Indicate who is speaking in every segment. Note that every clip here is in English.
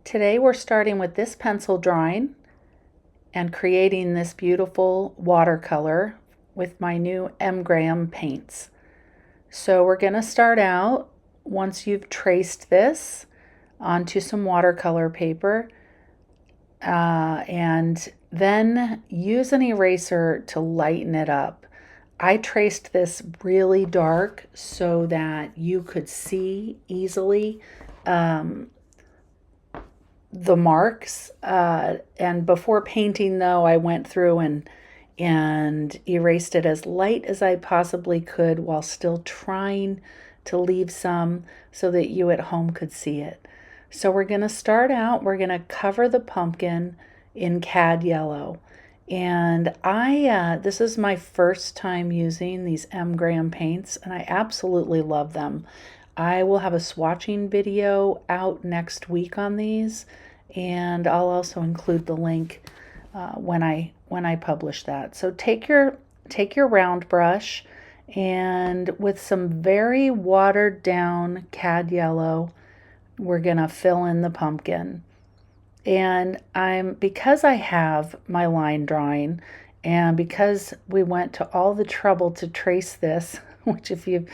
Speaker 1: Today we're starting with this pencil drawing and creating this beautiful watercolor with my new M. Graham paints. So we're going to start out, once you've traced this onto some watercolor paper, and then use an eraser to lighten it up. I traced this really dark so that you could see easily the marks. And before painting, though, I went through and erased it as light as I possibly could while still trying to leave some so that you at home could see it. So we're going to start out, we're going to cover the pumpkin in cad yellow. And this is my first time using these M. Graham paints, and I absolutely love them. I will have a swatching video out next week on these, and I'll also include the link when I publish that. So take your round brush, and with some very watered down cad yellow, we're gonna fill in the pumpkin. And because I have my line drawing, and because we went to all the trouble to trace this, which if you've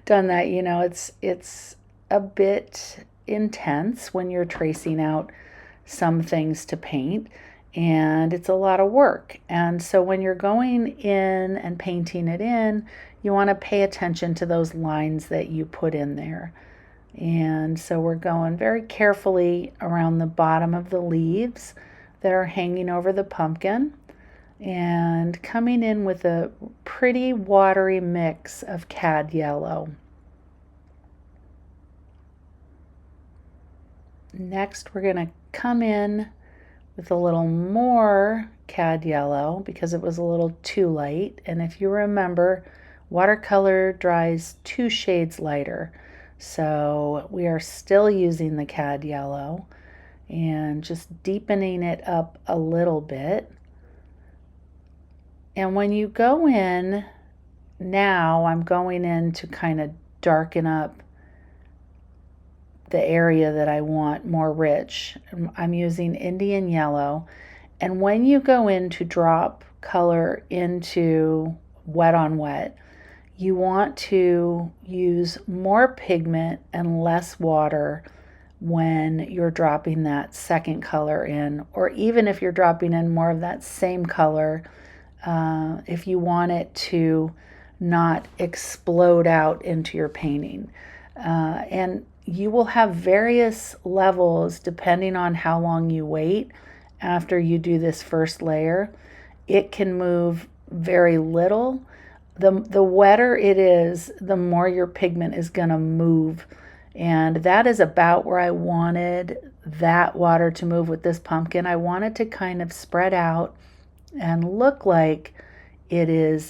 Speaker 1: done that, you know it's a bit intense when you're tracing out some things to paint, and it's a lot of work. And so when you're going in and painting it in, you want to pay attention to those lines that you put in there. And so we're going very carefully around the bottom of the leaves that are hanging over the pumpkin, and coming in with a pretty watery mix of cad yellow. Next, we're going to come in with a little more cad yellow because it was a little too light. And if you remember, watercolor dries 2 shades lighter. So we are still using the cad yellow and just deepening it up a little bit. And when you go in, now I'm going in to kind of darken up the area that I want more rich. I'm using Indian yellow. And when you go in to drop color into wet on wet, you want to use more pigment and less water when you're dropping that second color in, or even if you're dropping in more of that same color, if you want it to not explode out into your painting. And you will have various levels depending on how long you wait after you do this first layer. It can move very little. The wetter it is, the more your pigment is going to move. And that is about where I wanted that water to move with this pumpkin. I want it to kind of spread out and look like it is,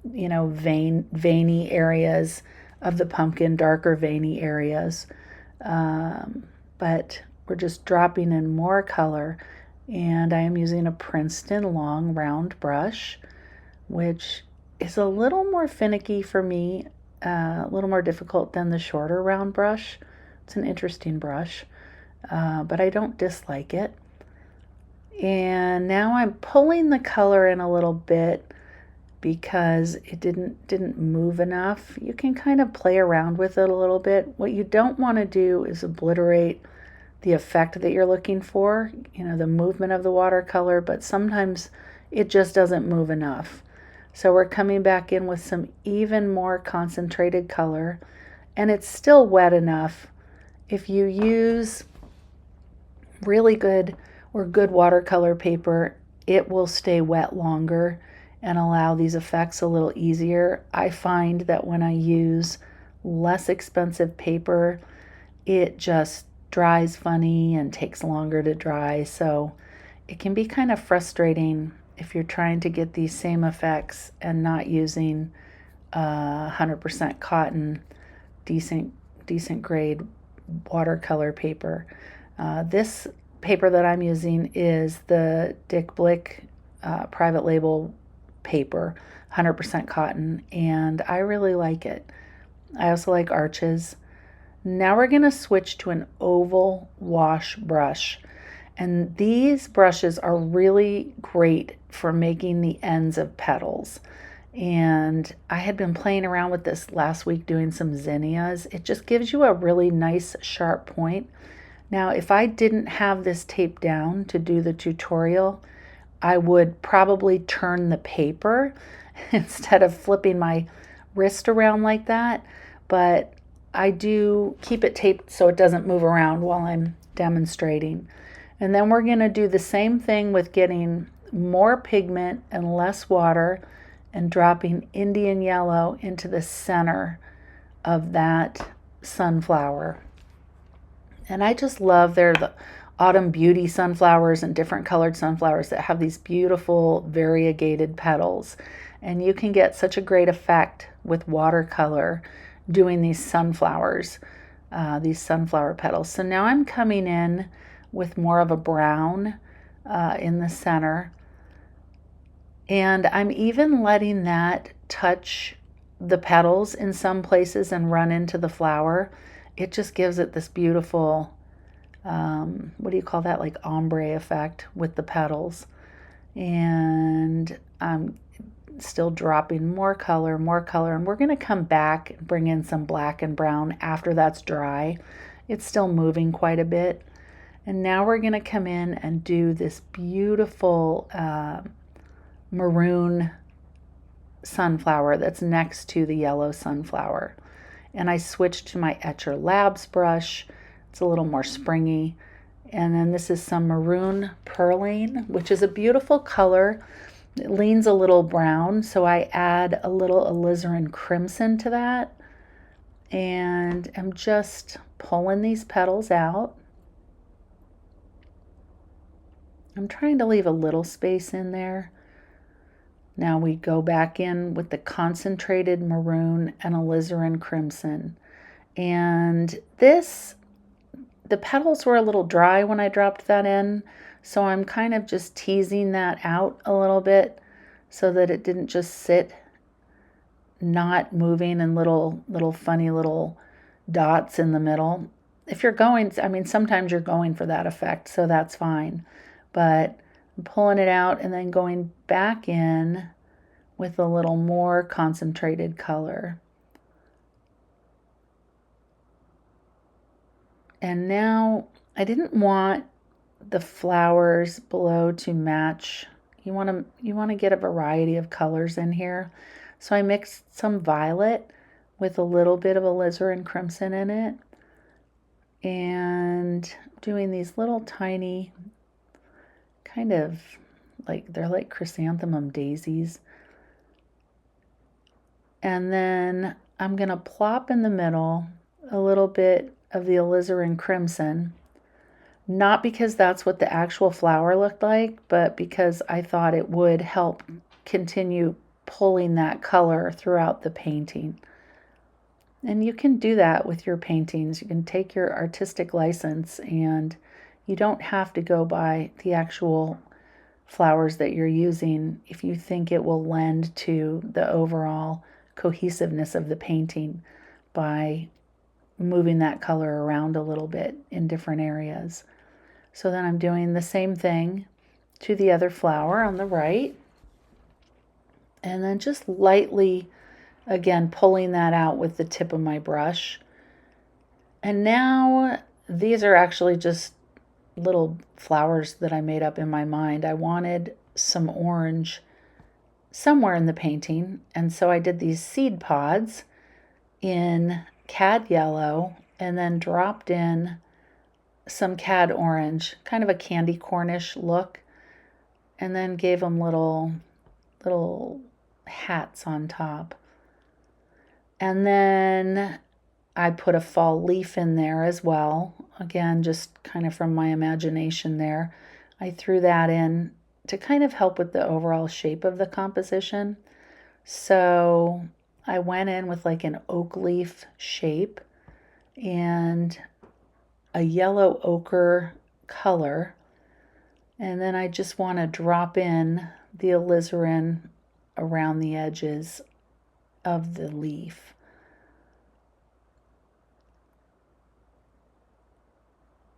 Speaker 1: veiny areas of the pumpkin, darker veiny areas. But we're just dropping in more color. And I am using a Princeton long round brush, which is a little more finicky for me, a little more difficult than the shorter round brush. It's an interesting brush, but I don't dislike it. And now I'm pulling the color in a little bit because it didn't move enough. You can kind of play around with it a little bit. What you don't want to do is obliterate the effect that you're looking for, the movement of the watercolor, but sometimes it just doesn't move enough. So we're coming back in with some even more concentrated color, and it's still wet enough. If you use really good watercolor paper, it will stay wet longer and allow these effects a little easier. I find that when I use less expensive paper, it just dries funny and takes longer to dry. So it can be kind of frustrating if you're trying to get these same effects and not using 100% cotton, decent grade watercolor paper. This paper that I'm using is the Dick Blick private label paper, 100% cotton, and I really like it. I also like Arches, Now we're going to switch to an oval wash brush. And these brushes are really great for making the ends of petals. And I had been playing around with this last week doing some zinnias. It just gives you a really nice sharp point. Now, if I didn't have this taped down to do the tutorial, I would probably turn the paper instead of flipping my wrist around like that. But I do keep it taped so it doesn't move around while I'm demonstrating. And then we're going to do the same thing with getting more pigment and less water and dropping Indian yellow into the center of that sunflower. And I just love the autumn beauty sunflowers and different colored sunflowers that have these beautiful variegated petals. And you can get such a great effect with watercolor doing these sunflowers, these sunflower petals. So now I'm coming in with more of a brown in the center. And I'm even letting that touch the petals in some places and run into the flower. It just gives it this beautiful, what do you call that? Like ombre effect with the petals. And I'm still dropping more color, and we're going to come back and bring in some black and brown after that's dry. It's still moving quite a bit. And now we're going to come in and do this beautiful maroon sunflower that's next to the yellow sunflower. And I switched to my Etcher Labs brush. It's a little more springy. And then this is some maroon perline, which is a beautiful color. It leans a little brown, so I add a little alizarin crimson to that. And I'm just pulling these petals out. I'm trying to leave a little space in there. Now we go back in with the concentrated maroon and alizarin crimson. And the petals were a little dry when I dropped that in, so I'm kind of just teasing that out a little bit so that it didn't just sit not moving and little funny little dots in the middle. If you're going, I mean, sometimes you're going for that effect, so that's fine. But I'm pulling it out and then going back in with a little more concentrated color. And now I didn't want the flowers below to match. You want to get a variety of colors in here. So I mixed some violet with a little bit of alizarin crimson in it. And doing these little tiny kind of they're like chrysanthemum daisies. And then I'm going to plop in the middle a little bit of the alizarin crimson, not because that's what the actual flower looked like, but because I thought it would help continue pulling that color throughout the painting. And you can do that with your paintings. You can take your artistic license, and you don't have to go by the actual flowers that you're using if you think it will lend to the overall cohesiveness of the painting by moving that color around a little bit in different areas. So then I'm doing the same thing to the other flower on the right, and then just lightly again pulling that out with the tip of my brush. And now these are actually just little flowers that I made up in my mind. I wanted some orange somewhere in the painting, and so I did these seed pods in cad yellow and then dropped in some cad orange, kind of a candy cornish look, and then gave them little hats on top. And then I put a fall leaf in there as well. Again, just kind of from my imagination there. I threw that in to kind of help with the overall shape of the composition. So I went in with like an oak leaf shape and a yellow ochre color. And then I just want to drop in the alizarin around the edges of the leaf.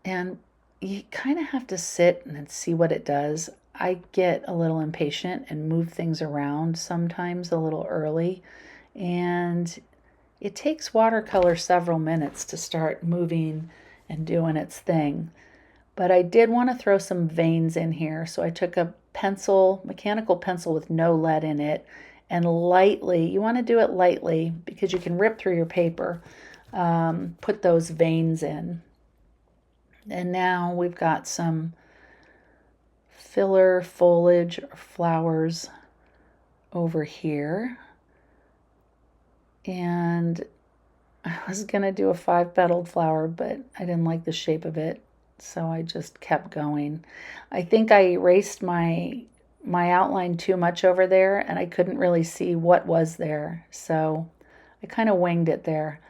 Speaker 1: And you kind of have to sit and see what it does. I get a little impatient and move things around sometimes a little early, and it takes watercolor several minutes to start moving and doing its thing. But I did want to throw some veins in here, so I took a pencil, mechanical pencil with no lead in it, and lightly, you want to do it lightly because you can rip through your paper, put those veins in. And now we've got some filler foliage or flowers over here. And I was going to do a 5-petaled flower, but I didn't like the shape of it, so I just kept going. I think I erased my outline too much over there, and I couldn't really see what was there, so I kind of winged it there.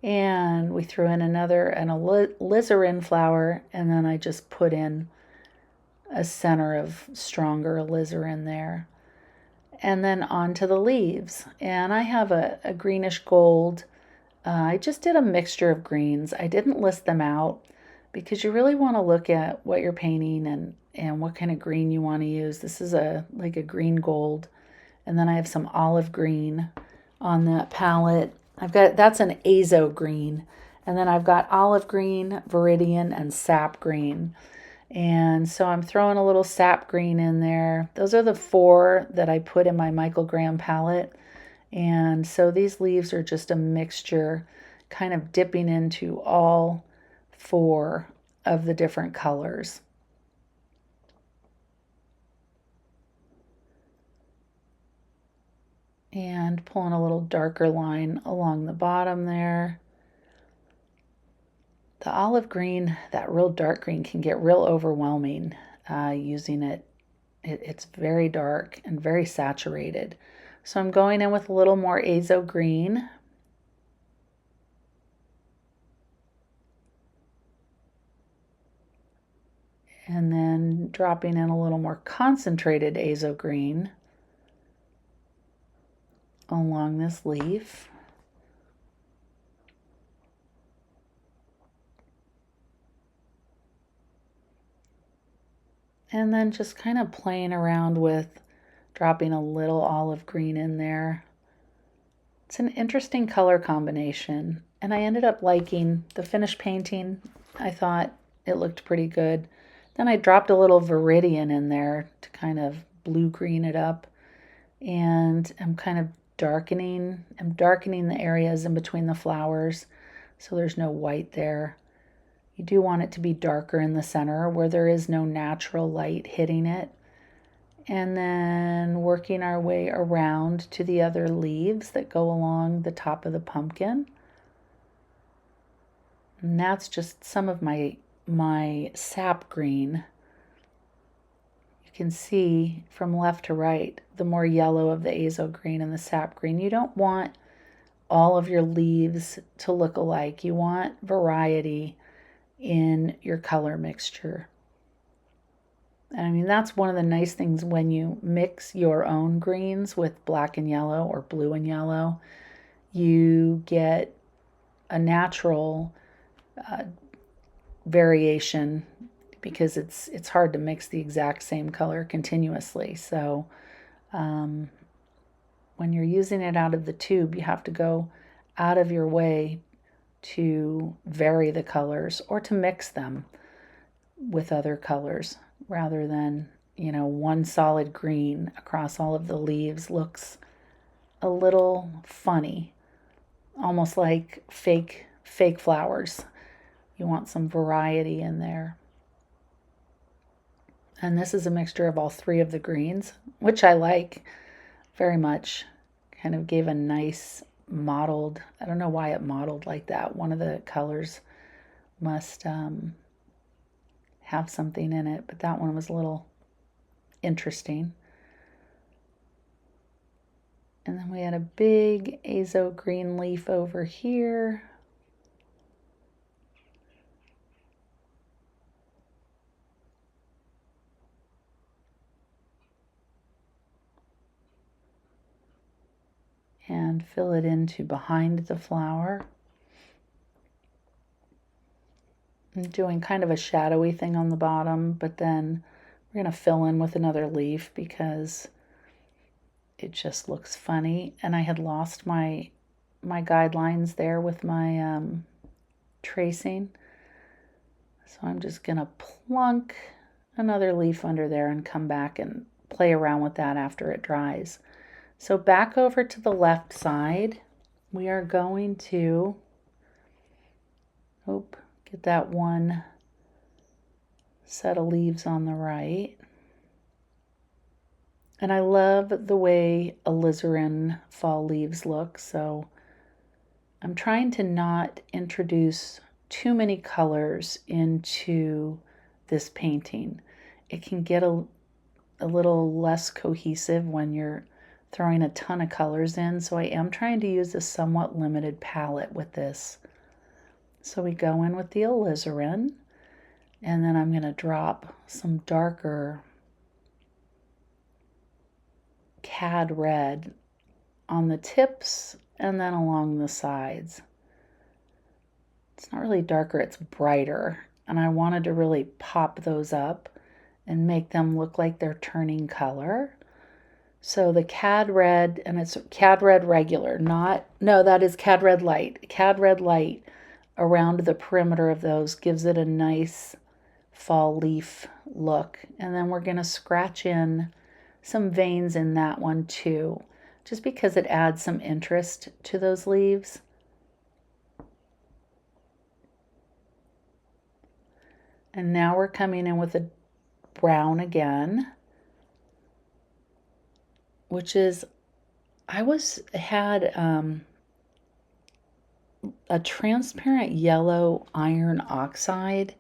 Speaker 1: And we threw in another and a alizarin flower, and then I just put in a center of stronger alizarin there. And then onto the leaves. And I have a greenish gold. I just did a mixture of greens. I didn't list them out because you really want to look at what you're painting and what kind of green you want to use. This is like a green gold. And then I have some olive green on that palette. That's an azo green. And then I've got olive green, viridian, and sap green. And so I'm throwing a little sap green in there. Those are the 4 that I put in my Michael Graham palette. And so these leaves are just a mixture, kind of dipping into all 4 of the different colors. And pulling a little darker line along the bottom there. The olive green, that real dark green, can get real overwhelming using it. It's very dark and very saturated. So I'm going in with a little more azo green. And then dropping in a little more concentrated azo green along this leaf. And then just kind of playing around with dropping a little olive green in there. It's an interesting color combination, and I ended up liking the finished painting. I thought it looked pretty good. Then I dropped a little viridian in there to kind of blue-green it up, and I'm kind of I'm darkening the areas in between the flowers so there's no white there. You do want it to be darker in the center where there is no natural light hitting it. And then working our way around to the other leaves that go along the top of the pumpkin. And that's just some of my sap green. You can see from left to right the more yellow of the azo green and the sap green. You don't want all of your leaves to look alike. You want variety in your color mixture. I mean, that's one of the nice things when you mix your own greens with black and yellow or blue and yellow. You get a natural variation because it's hard to mix the exact same color continuously. So when you're using it out of the tube, you have to go out of your way to vary the colors or to mix them with other colors rather than, one solid green across all of the leaves looks a little funny, almost like fake flowers. You want some variety in there. And this is a mixture of all 3 of the greens, which I like very much. Kind of gave a nice mottled, I don't know why it mottled like that. One of the colors must have something in it, but that one was a little interesting. And then we had a big azo green leaf over here. And fill it into behind the flower. I'm doing kind of a shadowy thing on the bottom, but then we're going to fill in with another leaf because it just looks funny. And I had lost my guidelines there with my tracing. So I'm just going to plunk another leaf under there and come back and play around with that after it dries. So back over to the left side, we are going to get that one set of leaves on the right. And I love the way alizarin fall leaves look, so I'm trying to not introduce too many colors into this painting. It can get a little less cohesive when you're throwing a ton of colors in, so I am trying to use a somewhat limited palette with this. So we go in with the alizarin, and then I'm going to drop some darker cad red on the tips and then along the sides. It's not really darker, it's brighter, and I wanted to really pop those up and make them look like they're turning color. So the cad red, and it's cad red regular, that is cad red light. Cad red light around the perimeter of those gives it a nice fall leaf look. And then we're going to scratch in some veins in that one too, just because it adds some interest to those leaves. And now we're coming in with a brown again, which is, had a transparent yellow iron oxide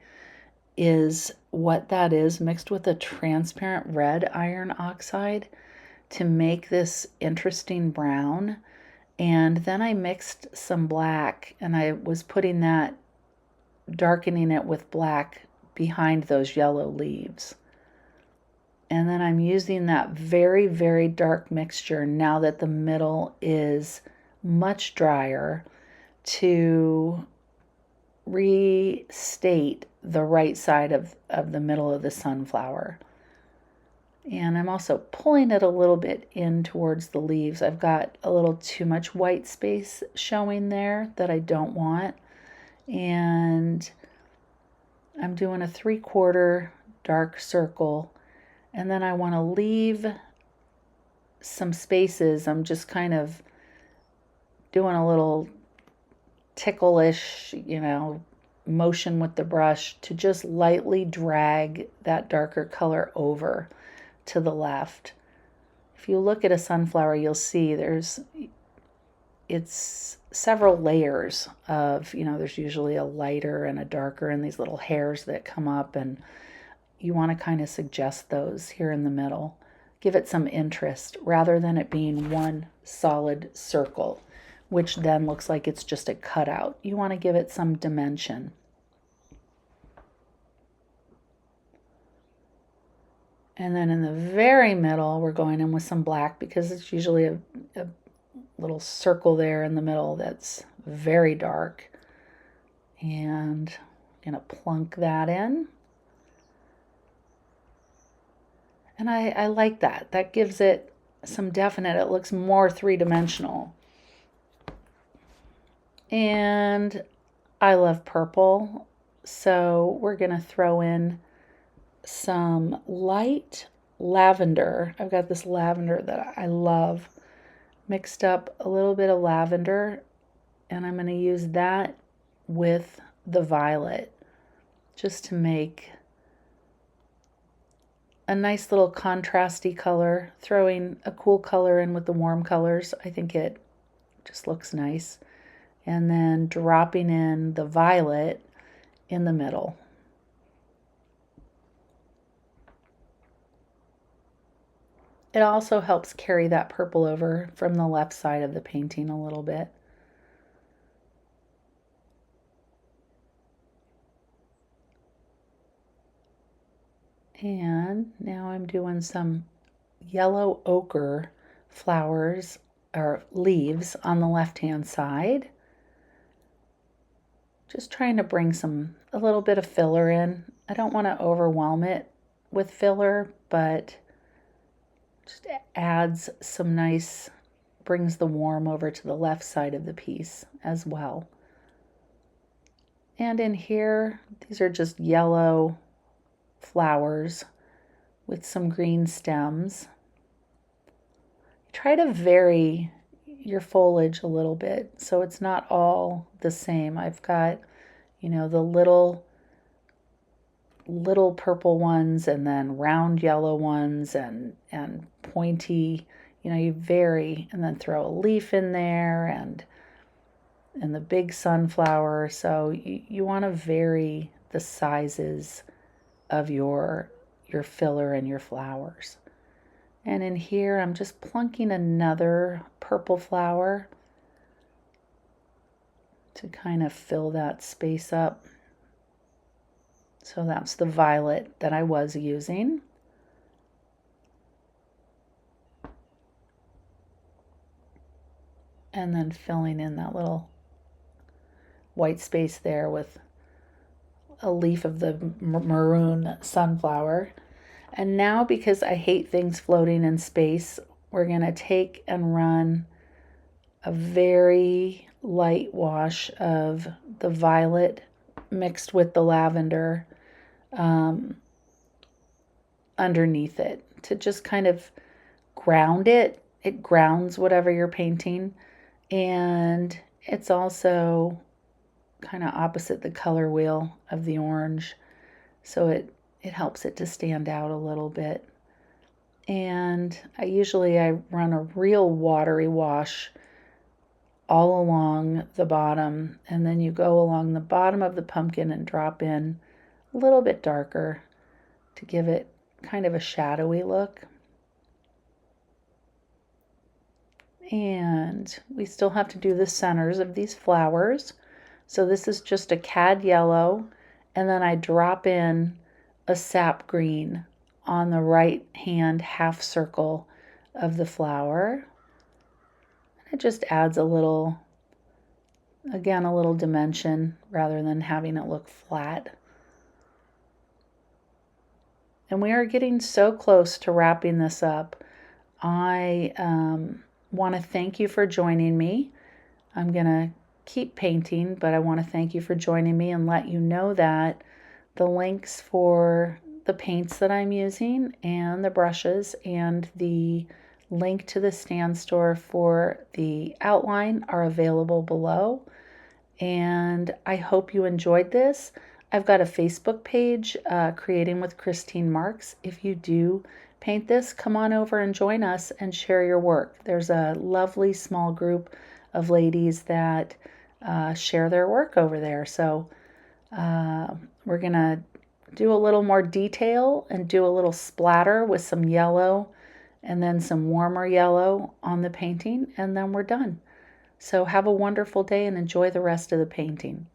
Speaker 1: is what that is, mixed with a transparent red iron oxide to make this interesting brown. And then I mixed some black, and I was putting that, darkening it with black behind those yellow leaves. And then I'm using that very, very dark mixture now that the middle is much drier to restate the right side of the middle of the sunflower. And I'm also pulling it a little bit in towards the leaves. I've got a little too much white space showing there that I don't want. And I'm doing a 3/4 dark circle. And then I want to leave some spaces. I'm just kind of doing a little ticklish, motion with the brush to just lightly drag that darker color over to the left. If you look at a sunflower, you'll see it's several layers of, there's usually a lighter and a darker and these little hairs that come up, and you want to kind of suggest those here in the middle. Give it some interest rather than it being one solid circle, which then looks like it's just a cutout. You want to give it some dimension. And then in the very middle, we're going in with some black because it's usually a little circle there in the middle that's very dark. And I'm going to plunk that in. And I like that. That gives it some definite, it looks more three-dimensional. And I love purple, so we're going to throw in some light lavender. I've got this lavender that I love. Mixed up a little bit of lavender, and I'm going to use that with the violet just to make a nice little contrasty color. Throwing a cool color in with the warm colors, I think it just looks nice. And then dropping in the violet in the middle. It also helps carry that purple over from the left side of the painting a little bit. And now I'm doing some yellow ochre flowers or leaves on the left-hand side. Just trying to bring some a little bit of filler in. I don't want to overwhelm it with filler, but just adds some nice, brings the warm over to the left side of the piece as well. And in here, these are just yellow flowers with some green stems. Try to vary your foliage a little bit so it's not all the same. I've got, the little purple ones and then round yellow ones and pointy, you vary, and then throw a leaf in there and the big sunflower. So you want to vary the sizes of your filler and your flowers. And in here, I'm just plunking another purple flower to kind of fill that space up. So that's the violet that I was using. And then filling in that little white space there with a leaf of the maroon sunflower. And now, because I hate things floating in space, we're going to take and run a very light wash of the violet mixed with the lavender underneath it to just kind of ground it. It grounds whatever you're painting. And it's also kind of opposite the color wheel of the orange. So it helps it to stand out a little bit. And I run a real watery wash all along the bottom, and then you go along the bottom of the pumpkin and drop in a little bit darker to give it kind of a shadowy look. And we still have to do the centers of these flowers. So this is just a cad yellow, and then I drop in a sap green on the right hand half circle of the flower. It just adds a little dimension rather than having it look flat. And we are getting so close to wrapping this up. I want to thank you for joining me. I'm going to keep painting, but I want to thank you for joining me and let you know that the links for the paints that I'm using and the brushes and the link to the stand store for the outline are available below. And I hope you enjoyed this. I've got a Facebook page, Creating with Christine Marks. If you do paint this, come on over and join us and share your work. There's a lovely small group of ladies that share their work over there. So we're going to do a little more detail and do a little splatter with some yellow and then some warmer yellow on the painting, and then we're done. So have a wonderful day and enjoy the rest of the painting.